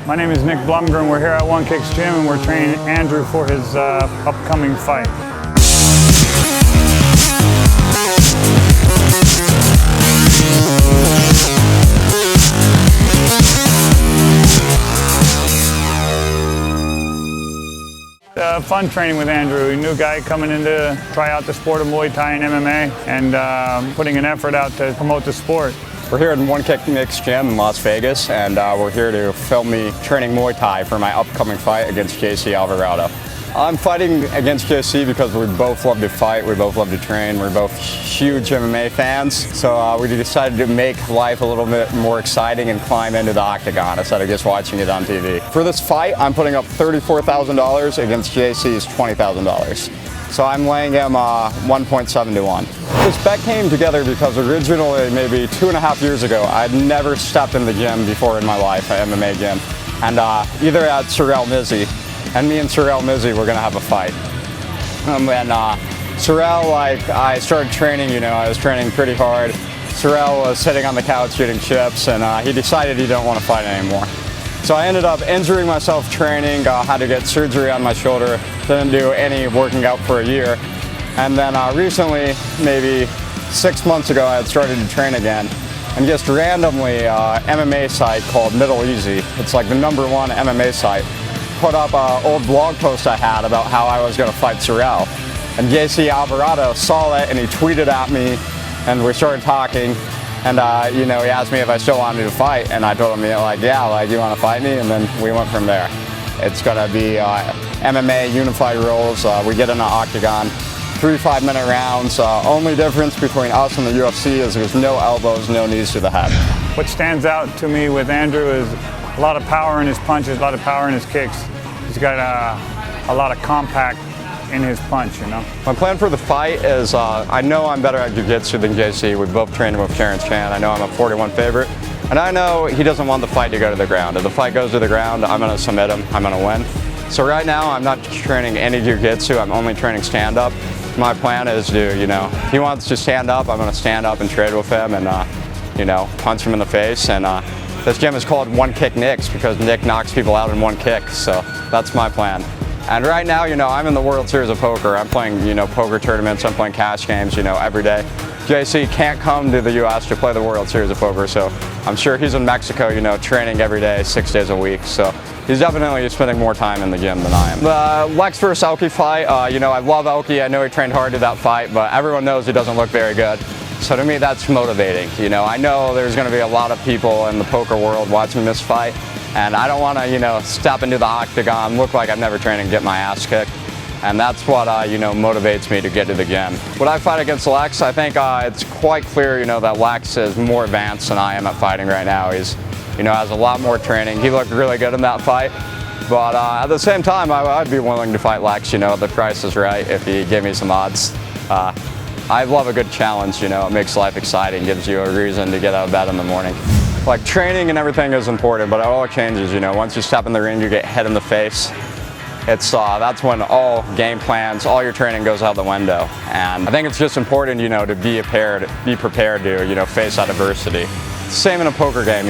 My name is Nick Blumgren. We're here at OneKick's gym and we're training Andrew for his upcoming fight. Fun training with Andrew, a new guy coming in to try out the sport of Muay Thai and MMA and putting an effort out to promote the sport. We're here at OneKick's gym in Las Vegas, and we're here to film me training Muay Thai for my upcoming fight against JC Alvarado. I'm fighting against JC because we both love to fight, we both love to train, we're both huge MMA fans. So we decided to make life a little bit more exciting and climb into the octagon instead of just watching it on TV. For this fight, I'm putting up $34,000 against JC's $20,000. So I'm laying him 1.7 to 1. This bet came together because originally, maybe 2.5 years ago, I'd never stepped in the gym before in my life, an MMA gym. And either at RaSZi, and me and RaSZi were gonna have a fight. And Sorrel, I started training, I was training pretty hard. Sorrel was sitting on the couch eating chips, and he decided he didn't want to fight anymore. So I ended up injuring myself training, had to get surgery on my shoulder, didn't do any working out for a year. And then recently, maybe 6 months ago, I had started to train again. And just randomly, MMA site called Middle Easy, it's like the #1 MMA site, put up an old blog post I had about how I was going to fight Sorrel. And JC Alvarado saw it and he tweeted at me and we started talking. And he asked me if I still wanted to fight, and I told him, yeah, you want to fight me? And then we went from there. It's going to be MMA unified rules. We get in an octagon, 3 5-minute rounds. Only difference between us and the UFC is there's no elbows, no knees to the head. What stands out to me with Andrew is a lot of power in his punches, a lot of power in his kicks. He's got a lot of compact in his punch, My plan for the fight is I know I'm better at jiu-jitsu than JC. We both trained with Terrence Chan. I know I'm a 41 favorite. And I know he doesn't want the fight to go to the ground. If the fight goes to the ground, I'm going to submit him. I'm going to win. So right now, I'm not training any jiu-jitsu. I'm only training stand-up. My plan is to, if he wants to stand up, I'm going to stand up and trade with him and, punch him in the face. And this gym is called One Kick Nick's because Nick knocks people out in one kick. So that's my plan. And right now, I'm in the World Series of Poker. I'm playing, poker tournaments. I'm playing cash games, every day. JC can't come to the U.S. to play the World Series of Poker, so I'm sure he's in Mexico, training every day, 6 days a week. So he's definitely spending more time in the gym than I am. The Lex versus ElkY fight, I love ElkY. I know he trained hard to that fight, but everyone knows he doesn't look very good. So to me, that's motivating. I know there's going to be a lot of people in the poker world watching this fight, and I don't want to, step into the octagon, look like I've never trained and get my ass kicked. And that's what, motivates me to get to the gym. When I fight against Lex, I think it's quite clear, that Lex is more advanced than I am at fighting right now. He's, has a lot more training. He looked really good in that fight. But at the same time, I'd be willing to fight Lex, if the price is right, if he gave me some odds. I love a good challenge, it makes life exciting, gives you a reason to get out of bed in the morning. Like training and everything is important, but it all changes, once you step in the ring, you get hit in the face. That's when all game plans, all your training goes out the window. And I think it's just important, to be prepared to, face that adversity. Same in a poker game,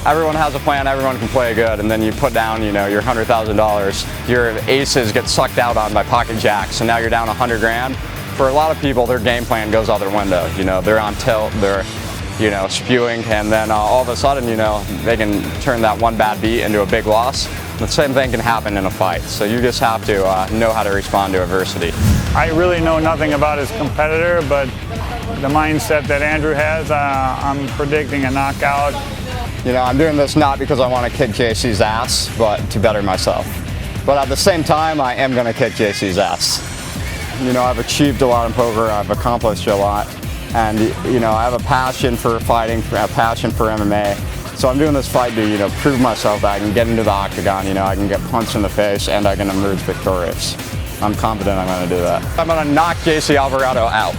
Everyone has a plan, everyone can play good, and then you put down, your $100,000. Your aces get sucked out on by pocket jacks, and now you're down 100 grand. For a lot of people, their game plan goes out their window. They're on tilt, they're, spewing, and then all of a sudden, they can turn that one bad beat into a big loss. The same thing can happen in a fight, so you just have to know how to respond to adversity. I really know nothing about his competitor, but the mindset that Andrew has, I'm predicting a knockout. I'm doing this not because I want to kick JC's ass, but to better myself. But at the same time, I am going to kick JC's ass. I've achieved a lot in poker, I've accomplished a lot, and I have a passion for fighting, a passion for MMA. So I'm doing this fight to, prove myself that I can get into the octagon, I can get punched in the face and I can emerge victorious. I'm confident I'm going to do that. I'm going to knock JC Alvarado out.